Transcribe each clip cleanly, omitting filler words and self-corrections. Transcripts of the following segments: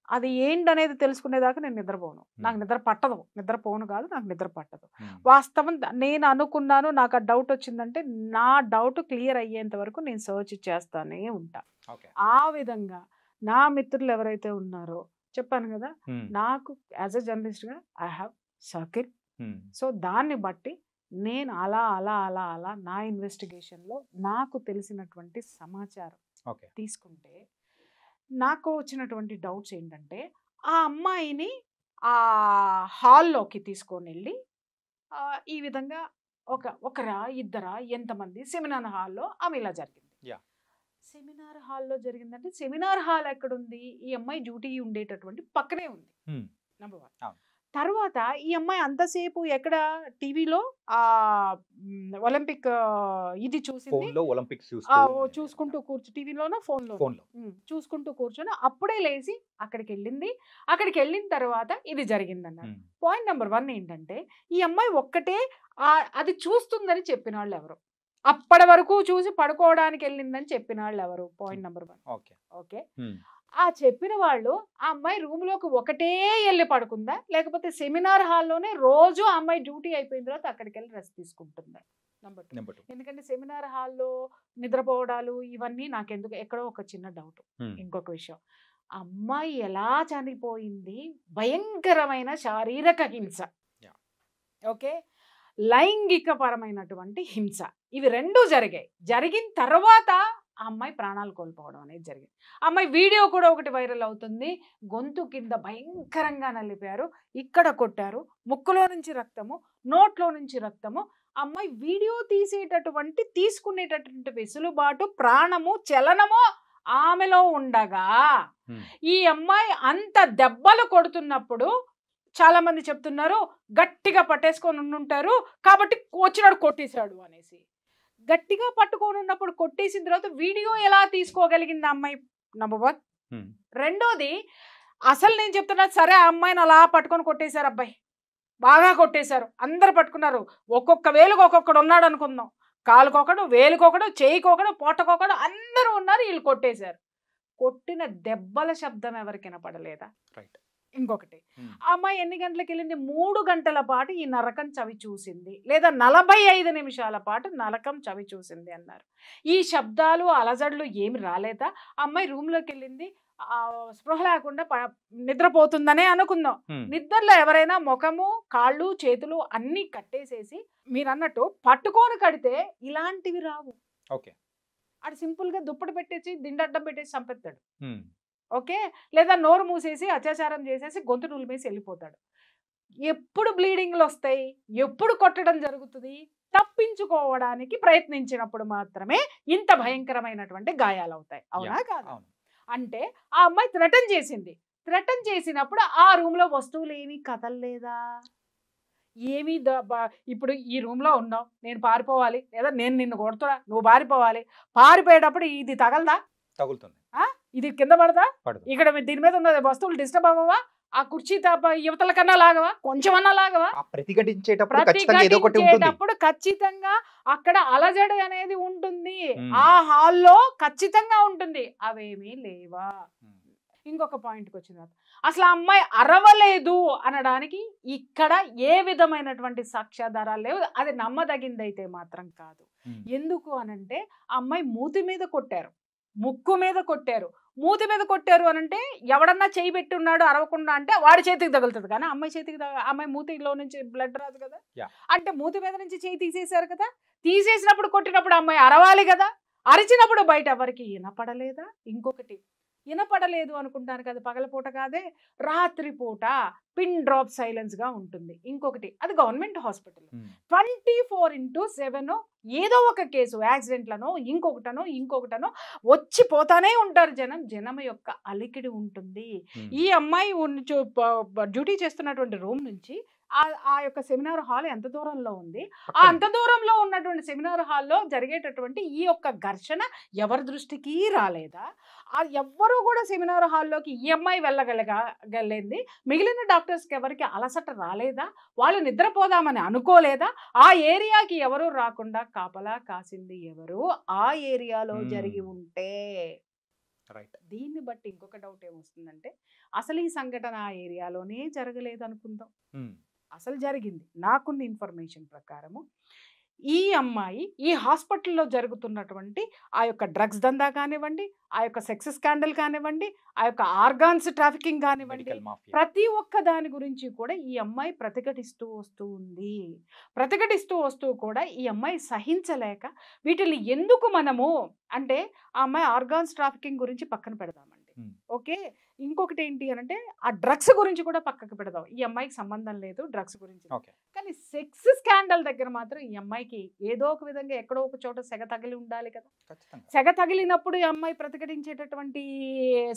అది ఏంటనేది తెలుసుకునేదాకా నేను నిద్రపోను. నాకు నిద్ర పట్టదు. నిద్రపోను కాదు, నాకు నిద్ర పట్టదు. వాస్తవం నేను అనుకున్నాను, నాకు ఆ డౌట్ వచ్చిందంటే నా డౌట్ క్లియర్ అయ్యేంత వరకు నేను సర్చ్ చేస్తానే ఉంటా. ఆ విధంగా నా మిత్రులు ఎవరైతే ఉన్నారో చెప్పాను కదా, నాకు యాజ్ ఎ జర్నలిస్ట్గా ఐ హ్యావ్ సర్కిల్. సో దాన్ని బట్టి నేను అలా అలా అలా అలా నా ఇన్వెస్టిగేషన్లో నాకు తెలిసినటువంటి సమాచారం తీసుకుంటే నాకు వచ్చినటువంటి డౌట్స్ ఏంటంటే, ఆ అమ్మాయిని ఆ హాల్లోకి తీసుకొని వెళ్ళి ఈ విధంగా ఒకరా ఇద్దరా ఎంతమంది సెమినార్ హాల్లో ఆమె ఇలా జరిగింది. సెమినార్ హాల్లో జరిగిందంటే సెమినార్ హాల్ ఎక్కడుంది? ఈ అమ్మాయి డ్యూటీ ఉండేటటువంటి పక్కనే ఉంది. నెంబర్ 1. తర్వాత ఈ అమ్మాయి అంతసేపు ఎక్కడ టీవీలో ఒలింపిక్ ఇది చూసింది, చూసుకుంటూ టీవీలోనో ఫోన్లో చూసుకుంటూ కూర్చొని అప్పుడే లేచి అక్కడికి వెళ్ళింది. అక్కడికి వెళ్ళిన తర్వాత ఇది జరిగిందన్నారు. పాయింట్ నెంబర్ 1 ఏంటంటే, ఈ అమ్మాయి ఒక్కటే అది చూస్తుందని చెప్పిన వాళ్ళు ఎవరు? అప్పటి వరకు చూసి పడుకోవడానికి వెళ్ళిందని చెప్పిన వాళ్ళు ఎవరు? Point number 1. ఓకే, ఆ చెప్పిన వాళ్ళు ఆ అమ్మాయి రూమ్ లోకి ఒకటే వెళ్ళి పడుకుందా, లేకపోతే సెమినార్ హాల్లోనే రోజు ఆ అమ్మాయి డ్యూటీ అయిపోయిన తర్వాత అక్కడికి వెళ్ళి రెస్ట్ తీసుకుంటుందా? నెంబర్ 2. ఎందుకంటే సెమినార్ హాల్లో నిద్రపోవడాలు ఇవన్నీ నాకెందుకు ఎక్కడో ఒక చిన్న డౌట్. ఇంకొక విషయం, అమ్మాయి ఎలా చనిపోయింది? భయంకరమైన శారీరక హింస, ఓకే, లైంగిక పరమైనటువంటి హింస, ఇవి రెండూ జరిగాయి. జరిగిన తర్వాత ఆ అమ్మాయి ప్రాణాలు కోల్పోవడం అనేది జరిగింది. ఆ అమ్మాయి వీడియో కూడా ఒకటి వైరల్ అవుతుంది. గొంతు కింద భయంకరంగా నలిపారు, ఇక్కడ కొట్టారు, ముక్కులో నుంచి రక్తము, నోట్లో నుంచి రక్తము. అమ్మాయి వీడియో తీసుకునేటటువంటి వెసులుబాటు, ప్రాణము, చలనము ఆమెలో ఉండగా ఈ అమ్మాయి అంత దెబ్బలు కొడుతున్నప్పుడు చాలా మంది చెప్తున్నారు గట్టిగా పట్టేసుకొని ఉండుంటారు కాబట్టి వచ్చినాడు కొట్టేశాడు అనేసి. గట్టిగా పట్టుకొని ఉన్నప్పుడు కొట్టేసిన తర్వాత వీడియో ఎలా తీసుకోగలిగింది అమ్మాయి? నెంబర్ 1. రెండోది, అసలు నేను చెప్తున్నా సరే, ఆ అమ్మాయిని అలా పట్టుకొని కొట్టేశారు, అబ్బాయి బాగా కొట్టేశారు, అందరు పట్టుకున్నారు, ఒక్కొక్క వేలుకు ఒక్కొక్కడు ఉన్నాడు అనుకుందాం, కాలుకొకడు, వేలుకొకడు, చేయికొకడు, పొట్టకొకడు, అందరూ ఉన్నారు, వీళ్ళు కొట్టేశారు. కొట్టిన దెబ్బల శబ్దం ఎవరికి వినపడలేదా? ఇంకొకటి, ఆ అమ్మాయి ఎన్ని గంటలకు వెళ్ళింది? 3 గంటల పాటు ఈ నరకం చవి చూసింది, లేదా 45 నిమిషాల పాటు నరకం చవి చూసింది అన్నారు. ఈ శబ్దాలు అలజడులు ఏమి రాలేదా? అమ్మాయి రూమ్లోకి వెళ్ళింది, స్పృహ లేకుండా నిద్రపోతుందనే అనుకుందాం. నిద్రలో ఎవరైనా ముఖము, కాళ్ళు, చేతులు అన్నీ కట్టేసేసి మీరు అన్నట్టు పట్టుకొని కడితే ఇలాంటివి రావు. అది సింపుల్గా దుప్పటి పెట్టేసి దిండడ్డం పెట్టేసి చంపేస్తాడు, ఓకే, లేదా నోరు మూసేసి అత్యాచారం చేసేసి గొంతు నులిమేసి వెళ్ళిపోతాడు. ఎప్పుడు బ్లీడింగ్లు వస్తాయి, ఎప్పుడు కొట్టడం జరుగుతుంది? తప్పించుకోవడానికి ప్రయత్నించినప్పుడు మాత్రమే ఇంత భయంకరమైనటువంటి గాయాలు అవుతాయి, అవునా కాదు? అంటే ఆ అమ్మాయి థ్రెటన్ చేసింది. థ్రెటన్ చేసినప్పుడు ఆ రూమ్లో వస్తువులు ఏమీ కదలలేదా? ఏమీ ఇప్పుడు ఈ రూమ్లో ఉన్నావు, నేను పారిపోవాలి, లేదా నేను నిన్ను కొడుతున్నా, నువ్వు పారిపోవాలి, పారిపోయేటప్పుడు ఇది తగలదా? తగులుతుంది. ఇది కింద పడదా? ఇక్కడ దీని మీద ఉన్న వస్తువులు డిస్టర్బ్ అవ్వవా? ఆ కుర్చీ యువతల కన్నా లాగవా? కొంచెమన్నా లాగవా? ప్రతిఘటించేటప్పుడు ఖచ్చితంగా అక్కడ అలజడి అనేది ఉంటుంది, ఆ హాల్లో ఖచ్చితంగా ఉంటుంది. అవేమీ లేవా? ఇంకొక పాయింట్కి వచ్చిన అసలు ఆ అమ్మాయి అరవలేదు అనడానికి ఇక్కడ ఏ విధమైనటువంటి సాక్ష్యాధారాలు లేవు. అది నమ్మదగిందైతే మాత్రం కాదు. ఎందుకు అనంటే ఆ అమ్మాయి మూతి మీద కొట్టారు, ముక్కు మీద కొట్టారు. మూతి మీద కొట్టారు అనంటే ఎవడన్నా చేయి పెట్టి ఉన్నాడు అరవకుండా అంటే వాడి చేతికి తగులుతుంది, కానీ అమ్మాయి చేతికి అమ్మాయి మూతిలో నుంచి బ్లడ్ రాదు కదా. అంటే మూతి మీద నుంచి చేయి తీసేశారు కదా, తీసేసినప్పుడు కొట్టినప్పుడు అమ్మాయి అరవాలి కదా, అరిచినప్పుడు బయట ఎవరికి వినపడలేదా? ఇంకొకటి, వినపడలేదు అనుకుంటాను కదా, పగలపూట కాదే, రాత్రిపూట పిన్ డ్రాప్ సైలెన్స్గా ఉంటుంది. ఇంకొకటి, అది గవర్నమెంట్ హాస్పిటల్, 24/7 ఏదో ఒక కేసు, యాక్సిడెంట్లను ఇంకొకటనో వచ్చి పోతానే ఉంటారు జనం యొక్క అలికిడి ఉంటుంది. ఈ అమ్మాయి డ్యూటీ చేస్తున్నటువంటి రూమ్ నుంచి ఆ యొక్క సెమినార్ హాల్ ఎంత దూరంలో ఉంది? ఆ అంత దూరంలో ఉన్నటువంటి సెమినార్ హాల్లో జరిగేటటువంటి ఈ యొక్క ఘర్షణ ఎవరి దృష్టికి రాలేదా? ఎవ్వరూ కూడా సెమినార్ హాల్లోకి ఈ అమ్మాయి వెళ్ళగలిగింది, మిగిలిన డాక్టర్స్కి ఎవరికి అలసట రాలేదా? వాళ్ళు నిద్రపోదామని అనుకోలేదా? ఆ ఏరియాకి ఎవరు రాకుండా కాపలా కాసింది ఎవరు? ఆ ఏరియాలో జరిగి ఉంటే రైట్. దీన్ని బట్టి ఇంకొక డౌట్ ఏమొస్తుందంటే అసలు ఈ సంఘటన ఆ ఏరియాలోనే జరగలేదు అనుకుందాం. అసలు జరిగింది. నాకున్న ఇన్ఫర్మేషన్ ప్రకారము ఈ అమ్మాయి ఈ హాస్పిటల్లో జరుగుతున్నటువంటి ఆ యొక్క డ్రగ్స్ దందా కానివ్వండి, ఆ యొక్క సెక్స్ స్కాండల్ కానివ్వండి, ఆ యొక్క ఆర్గాన్స్ ట్రాఫికింగ్ కానివ్వండి, మెడికల్ మాఫియా. ప్రతి ఒక్క దాని గురించి కూడా ఈ అమ్మాయి ప్రతిఘటిస్తూ వస్తూ ఉంది. ప్రతిఘటిస్తూ వస్తూ కూడా ఈ అమ్మాయి సహించలేక వీటిని ఎందుకు మనము అంటే ఆ అమ్మాయి ఆర్గాన్స్ ట్రాఫికింగ్ గురించి పక్కన పెడదామండి. ఓకే. ఇంకొకటి ఏంటి అనంటే ఆ డ్రగ్స్ గురించి కూడా పక్కకు పెడదాం. ఈ అమ్మాయికి సంబంధం లేదు డ్రగ్స్ గురించి. ఓకే. కానీ సెక్స్ స్కాండల్ దగ్గర మాత్రం ఈ అమ్మాయికి ఏదో ఒక విధంగా ఎక్కడో ఒక చోట సెగ తగిలి ఉండాలి కదా. ఖచ్చితంగా. సెగ తగిలినప్పుడు ఈ అమ్మాయి ప్రతిఘటించేటటువంటి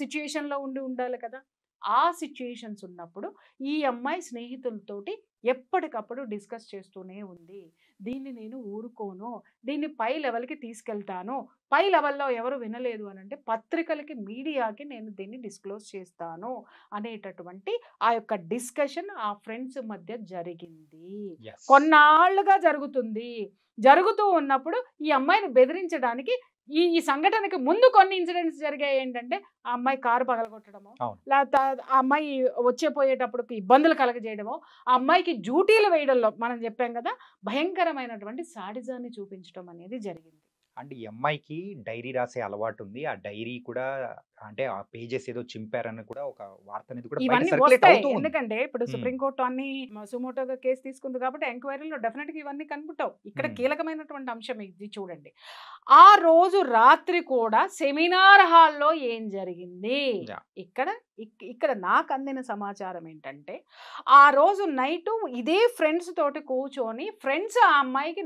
సిచ్యుయేషన్లో ఉండాలి కదా. ఆ సిచ్యుయేషన్స్ ఉన్నప్పుడు ఈ అమ్మాయి స్నేహితులతోటి ఎప్పటికప్పుడు డిస్కస్ చేస్తూనే ఉంది. దీన్ని నేను ఊరుకోను, దీన్ని పై లెవెల్కి తీసుకెళ్తాను, పై లెవెల్లో ఎవరు వినలేదు అని అంటే పత్రికలకి మీడియాకి నేను దీన్ని డిస్క్లోజ్ చేస్తాను అనేటటువంటి ఆ యొక్క డిస్కషన్ ఆ ఫ్రెండ్స్ మధ్య జరిగింది. కొన్నాళ్ళుగా జరుగుతుంది. జరుగుతూ ఉన్నప్పుడు ఈ అమ్మాయిని బెదిరించడానికి ఈ ఈ సంఘటనకి ముందు కొన్ని ఇన్సిడెంట్స్ జరిగాయి. ఏంటంటే ఆ అమ్మాయి కారు పగలగొట్టడమో, లేకపోతే ఆ అమ్మాయి పోయేటప్పుడు ఇబ్బందులు కలగజేయడమో, ఆ అమ్మాయికి డ్యూటీలు వేయడంలో మనం చెప్పాం కదా భయంకరమైనటువంటి సాడిజాన్ని చూపించడం అనేది జరిగింది. అంటే ఈ అమ్మాయికి డైరీ రాసే అలవాటు ఉంది. ఆ డైరీ కూడా అంటే ఆ పేజెస్ ఏదో చింపారని కూడా ఒక వార్త అనేది కూడా బయట ఇవన్నీ సర్క్యులేట్ వస్తాయి. అవుతూ ఉంది. ఎందుకంటే ఇప్పుడు సుప్రీంకోర్టు అన్ని సుమోటోగా కేసు తీసుకుంది కాబట్టి ఎంక్వైరీలో డెఫినెట్గా ఇవన్నీ కనుక్కుంటావు. ఇక్కడ కీలకమైనటువంటి అంశం ఇది చూడండి. ఆ రోజు రాత్రి కూడా సెమినార్ హాల్లో ఏం జరిగింది ఇక్కడ నాకు అందిన సమాచారం ఏంటంటే ఆ రోజు నైటు ఇదే ఫ్రెండ్స్ తోటి కూర్చొని ఫ్రెండ్స్ ఆ అమ్మాయికి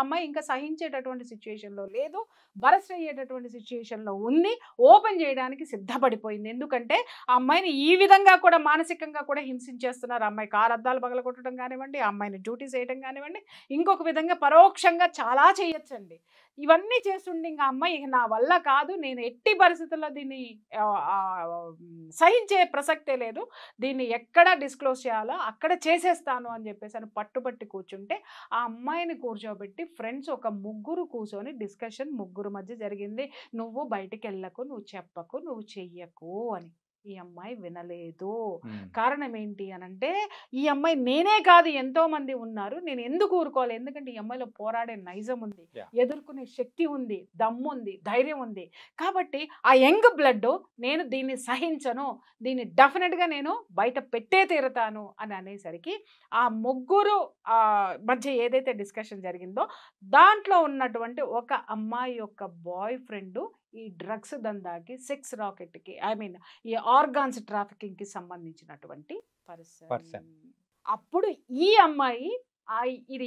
అమ్మాయి ఇంకా సహించేటటువంటి సిచ్యుయేషన్లో లేదు, బరస్ట్ అయ్యేటటువంటి సిచ్యుయేషన్లో ఉంది, ఓపెన్ చేయడానికి సిద్ధపడిపోయింది. ఎందుకంటే ఆ అమ్మాయిని ఈ విధంగా కూడా మానసికంగా కూడా హింసించేస్తున్నారు. అమ్మాయి కారు అద్దాలు పగలగొట్టడం కానివ్వండి, ఆ అమ్మాయిని డ్యూటీస్ వేయడం కానివ్వండి, ఇంకొక విధంగా పరోక్షంగా చాలా చేయొచ్చండి. ఇవన్నీ చేస్తుండే ఇంకా అమ్మాయి నా వల్ల కాదు, నేను ఎట్టి పరిస్థితుల్లో దీన్ని సహించే ప్రసక్తే లేదు, దీన్ని ఎక్కడ డిస్క్లోజ్ చేయాలో అక్కడ చేసేస్తాను అని చెప్పేసి అని పట్టుబట్టి కూర్చుంటే ఆ అమ్మాయిని కూర్చోబెట్టి ఫ్రెండ్స్ ఒక ముగ్గురు కూర్చొని డిస్కషన్ ముగ్గురు మధ్య జరిగింది. నువ్వు బయటికి వెళ్ళకు, నువ్వు చెప్పకు, నువ్వు చెయ్యకు అని. ఈ అమ్మాయి వినలేదు. కారణం ఏంటి అనంటే ఈ అమ్మాయి నేనే కాదు ఎంతో మంది ఉన్నారు, నేను ఎందుకు ఊరుకోవాలి, ఎందుకంటే ఈ అమ్మాయిలో పోరాడే నైజం ఉంది, ఎదుర్కొనే శక్తి ఉంది, దమ్ము ఉంది, ధైర్యం ఉంది. కాబట్టి ఆ యంగ్ బ్లడ్ నేను దీన్ని సహించను, దీన్ని డెఫినెట్గా నేను బయట పెట్టే తీరుతాను అని అనేసరికి ఆ ముగ్గురు మధ్య ఏదైతే డిస్కషన్ జరిగిందో దాంట్లో ఉన్నటువంటి ఒక అమ్మాయి యొక్క బాయ్ ఫ్రెండ్ ఈ డ్రగ్స్ దందాకి, సెక్స్ రాకెట్కి, ఈ ఆర్గాన్స్ ట్రాఫికింగ్కి సంబంధించినటువంటి పర్సన్. అప్పుడు ఈ అమ్మాయి ఇది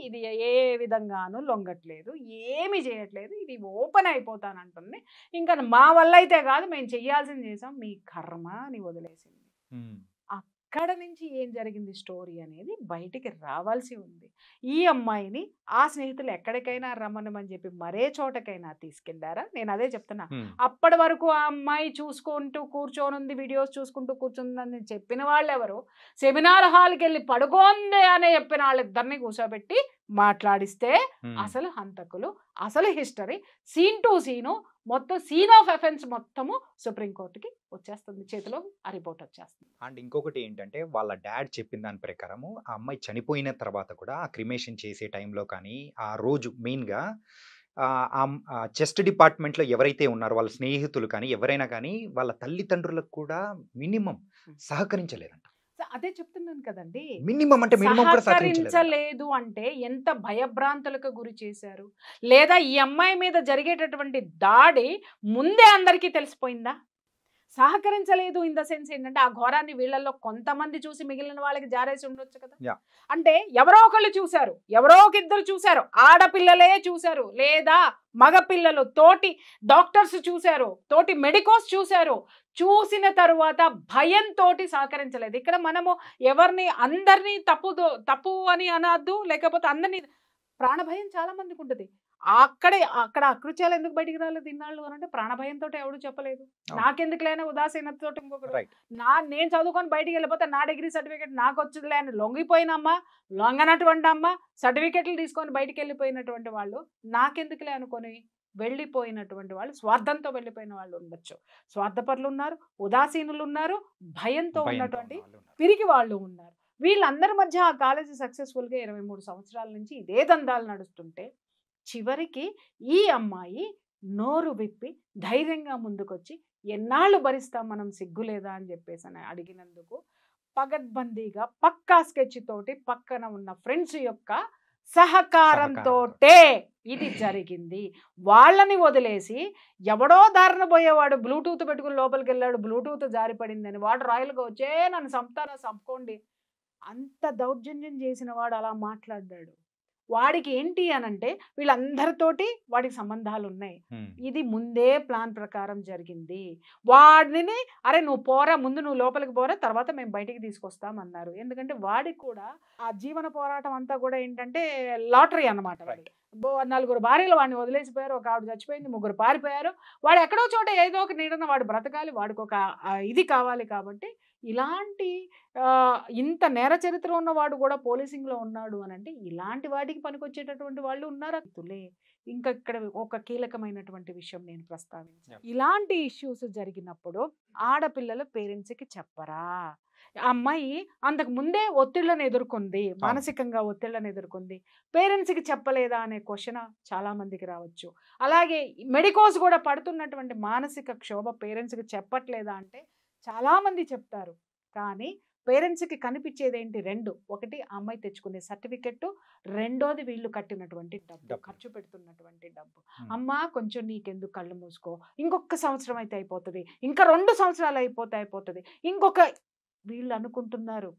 ఇది ఏ విధంగానూ లొంగట్లేదు, ఏమి చేయట్లేదు, ఇది ఓపెన్ అయిపోతానంటుంది, ఇంకా మా వల్ల అయితే కాదు, మేము చెయ్యాల్సింది చేసాం, మీ కర్మ అని వదిలేసింది. అక్కడ నుంచి ఏం జరిగింది స్టోరీ అనేది బయటికి రావాల్సి ఉంది. ఈ అమ్మాయిని ఆ స్నేహితులు ఎక్కడికైనా రమ్మనమని చెప్పి మరే చోటకైనా తీసుకెళ్లారా? నేను అదే చెప్తున్నా. అప్పటి వరకు ఆ అమ్మాయి చూసుకుంటూ కూర్చోనుంది, వీడియోస్ చూసుకుంటూ కూర్చుందని చెప్పిన వాళ్ళు ఎవరు? సెమినార్ హాల్కి వెళ్ళి పడుకోంది అనే చెప్పిన వాళ్ళిద్దరిని కూర్చోబెట్టి మాట్లాడిస్తే అసలు హంతకులు, అసలు హిస్టరీ, సీన్ టు సీను, మొత్తం సీన్ ఆఫ్ ఎఫెన్స్ మొత్తము సుప్రీంకోర్టుకి వచ్చేస్తుంది, చేతిలో ఆ రిపోర్ట్ వచ్చేస్తుంది. అండ్ ఇంకొకటి ఏంటంటే వాళ్ళ డాడ్ చెప్పిన దాని ప్రకారము ఆ అమ్మాయి చనిపోయిన తర్వాత కూడా ఆ క్రిమేషన్ చేసే టైంలో కానీ ఆ రోజు మెయిన్గా చెస్ట్ డిపార్ట్మెంట్లో ఎవరైతే ఉన్నారో వాళ్ళ స్నేహితులు కానీ ఎవరైనా కానీ వాళ్ళ తల్లిదండ్రులకు కూడా మినిమం సహకరించలేదంట. అదే చెప్తున్నాను కదండి, మినిమం అంటే మినిమం కూడా సహకరించలేదు అంటే ఎంత భయభ్రాంతులకు గురి చేశారు. లేదా ఈ అమ్మాయి మీద జరిగేటటువంటి దాడి ముందే అందరికీ తెలిసిపోయిందా? సహకరించలేదు ఇన్ ద సెన్స్ ఏంటంటే ఆ ఘోరాన్ని వీళ్ళల్లో కొంతమంది చూసి మిగిలిన వాళ్ళకి జారేసి ఉండొచ్చు కదా. అంటే ఎవరో ఒకళ్ళు చూశారు, ఎవరో ఒక ఇద్దరు చూశారు, ఆడపిల్లలే చూశారు, లేదా మగపిల్లలు, తోటి డాక్టర్స్ చూశారు, తోటి మెడికోస్ చూశారు. చూసిన తరువాత భయంతో సహకరించలేదు. ఇక్కడ మనము ఎవరిని అందరినీ తప్పు అని అనద్దు, లేకపోతే అందరినీ ప్రాణభయం చాలా మందికి ఉంటుంది. అక్కడ అకృత్యాలు ఎందుకు బయటికి రాలేదు ఇన్నాళ్ళు అని అంటే ప్రాణభయంతో ఎవడు చెప్పలేదు. నాకెందుకు లేని ఉదాసీనతతో ఇంకొకరు నేను చదువుకొని బయటికి వెళ్ళిపోతే నా డిగ్రీ సర్టిఫికేట్ నాకు వచ్చిందిలే అని లొంగిపోయినమ్మా, లొంగనటువంటి అమ్మ, సర్టిఫికేట్లు తీసుకొని బయటికి వెళ్ళిపోయినటువంటి వాళ్ళు నాకెందుకులే అనుకొని వెళ్ళిపోయినటువంటి వాళ్ళు స్వార్థంతో వెళ్ళిపోయిన వాళ్ళు ఉండొచ్చు, స్వార్థపరులు ఉన్నారు, ఉదాసీనులు ఉన్నారు, భయంతో ఉన్నటువంటి పిరికి వాళ్ళు ఉన్నారు. వీళ్ళందరి మధ్య ఆ కాలేజీ సక్సెస్ఫుల్గా 23 సంవత్సరాల నుంచి ఇదే దందాలు నడుస్తుంటే చివరికి ఈ అమ్మాయి నోరు విప్పి ధైర్యంగా ముందుకొచ్చి ఎన్నాళ్ళు భరిస్తాం మనం, సిగ్గులేదా అని చెప్పేసి అని అడిగినందుకు పగడ్బందీగా పక్కా స్కెచ్ తోటి పక్కన ఉన్న ఫ్రెండ్స్ యొక్క సహకారంతో ఇది జరిగింది. వాళ్ళని వదిలేసి ఎవడో దారిన పోయేవాడు బ్లూటూత్ పెట్టుకుని లోపలికి వెళ్ళాడు, బ్లూటూత్ జారిపడిందని వాడు రాయలుగా వచ్చే నన్ను చంపుతారా చంపుకోండి, అంత దౌర్జన్యం చేసిన వాడు అలా మాట్లాడాడు. వాడికి ఏంటి అనంటే వీళ్ళందరితోటి వాడికి సంబంధాలు ఉన్నాయి. ఇది ముందే ప్లాన్ ప్రకారం జరిగింది. వాడిని అరే నువ్వు పోరా, ముందు నువ్వు లోపలికి పోరా, తర్వాత మేము బయటికి తీసుకొస్తామన్నారు. ఎందుకంటే వాడికి కూడా ఆ జీవన పోరాటం అంతా కూడా ఏంటంటే లాటరీ అన్నమాట. వాడికి 4 భార్యలు వాడిని వదిలేసిపోయారు, ఒక ఆవిడ చచ్చిపోయింది, 3 పారిపోయారు. వాడు ఎక్కడో చోట ఏదో ఒక నీడన వాడు బ్రతకాలి, వాడికి ఒక ఇది కావాలి. కాబట్టి ఇలాంటి ఇంత నేర చరిత్ర ఉన్నవాడు కూడా పోలీసింగ్లో ఉన్నాడు అని అంటే ఇలాంటి వాటికి పనికొచ్చేటటువంటి వాళ్ళు ఉన్నారా? ఇంకా ఇక్కడ ఒక కీలకమైనటువంటి విషయం నేను ప్రస్తావించాను. ఇలాంటి ఇష్యూస్ జరిగినప్పుడు ఆడపిల్లలు పేరెంట్స్కి చెప్పరా? అమ్మాయి అంతకు ముందే ఒత్తిళ్లను ఎదుర్కొంది, మానసికంగా ఒత్తిళ్లను ఎదుర్కొంది, పేరెంట్స్కి చెప్పలేదా అనే క్వశ్చన్ చాలా మందికి రావచ్చు. అలాగే మెడికోస్ కూడా పడుతున్నటువంటి మానసిక క్షోభ పేరెంట్స్కి చెప్పట్లేదా అంటే చాలా మంది చెప్తారు. కానీ పేరెంట్స్కి కనిపించేది ఏంటి? 2. ఒకటి అమ్మాయి తెచ్చుకునే సర్టిఫికెట్, రెండోది వీళ్ళు కట్టినటువంటి డబ్బు, ఖర్చు పెడుతున్నటువంటి డబ్బు. అమ్మ కొంచెం నీకెందుకు, కళ్ళు మూసుకో, ఇంకొక సంవత్సరం అయితే అయిపోతుంది, ఇంకా 2 సంవత్సరాలు అయిపోతుంది, ఇంకొక వీళ్ళు అనుకుంటున్నారు.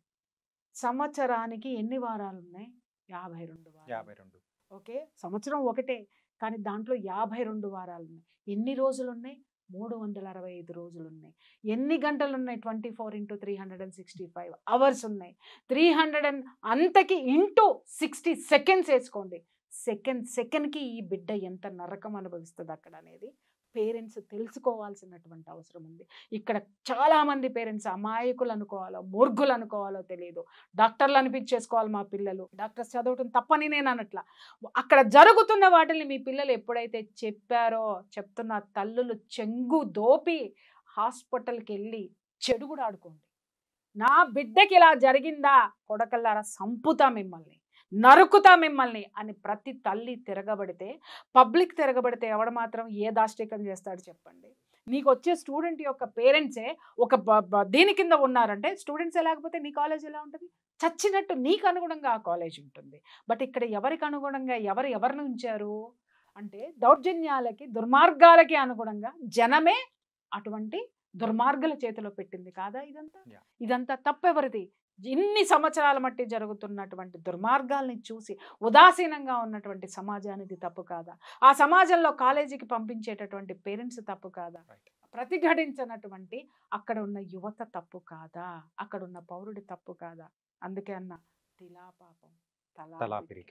సంవత్సరానికి ఎన్ని వారాలు ఉన్నాయి? 52 వారాలు. ఓకే, సంవత్సరం ఒకటే కానీ దాంట్లో 52 వారాలు ఉన్నాయి. ఎన్ని రోజులు ఉన్నాయి? 365 రోజులు ఉన్నాయి. ఎన్ని గంటలు ఉన్నాయి? 24x365 అవర్స్ ఉన్నాయి. 300 అంతకి ఇంటూ 60 సెకండ్స్ వేసుకోండి. సెకండ్కి ఈ బిడ్డ ఎంత నరకం అనుభవిస్తుంది అక్కడ అనేది పేరెంట్స్ తెలుసుకోవాల్సినటువంటి అవసరం ఉంది. ఇక్కడ చాలామంది పేరెంట్స్ అమాయకులు అనుకోవాలో మూర్ఖులు అనుకోవాలో తెలియదు. డాక్టర్లు అనిపించేసుకోవాలి మా పిల్లలు, డాక్టర్స్ చదవటం తప్పని నేను అనట్లా. అక్కడ జరుగుతున్న వాటిని మీ పిల్లలు ఎప్పుడైతే చెప్పారో, చెప్తున్న తల్లులు చెంగు దోపి హాస్పిటల్కి వెళ్ళి చెడు కూడా ఆడుకోండి. నా బిడ్డకి ఇలా జరిగిందా, కొడకల్లారా సంపుతా మిమ్మల్ని, నరుకుతా మిమ్మల్ని అని ప్రతి తల్లి తిరగబడితే, పబ్లిక్ తిరగబడితే ఎవడు మాత్రం ఏ దాష్టికం చేస్తాడు చెప్పండి? నీకు వచ్చే స్టూడెంట్ యొక్క పేరెంట్సే ఒక దీని కింద ఉన్నారంటే స్టూడెంట్సే లేకపోతే నీ కాలేజ్ ఎలా ఉంటుంది? చచ్చినట్టు నీకు అనుగుణంగా ఆ కాలేజ్ ఉంటుంది. బట్ ఇక్కడ ఎవరికి అనుగుణంగా ఎవరిని ఉంచారు అంటే దౌర్జన్యాలకి, దుర్మార్గాలకి అనుగుణంగా జనమే అటువంటి దుర్మార్గుల చేతిలో పెట్టింది కాదా? ఇదంతా తప్పెవరిది? ఇన్ని సంవత్సరాల మట్టి జరుగుతున్నటువంటి దుర్మార్గాల్ని చూసి ఉదాసీనంగా ఉన్నటువంటి సమాజానికి తప్పు కాదా? ఆ సమాజంలో కాలేజీకి పంపించేటటువంటి పేరెంట్స్ తప్పు కాదా? ప్రతిఘటించినటువంటి అక్కడ ఉన్న యువత తప్పు కాదా? అక్కడ ఉన్న పౌరుడి తప్పు కాదా? అందుకే అన్న తిలా పాపం తలా పిరికెట్.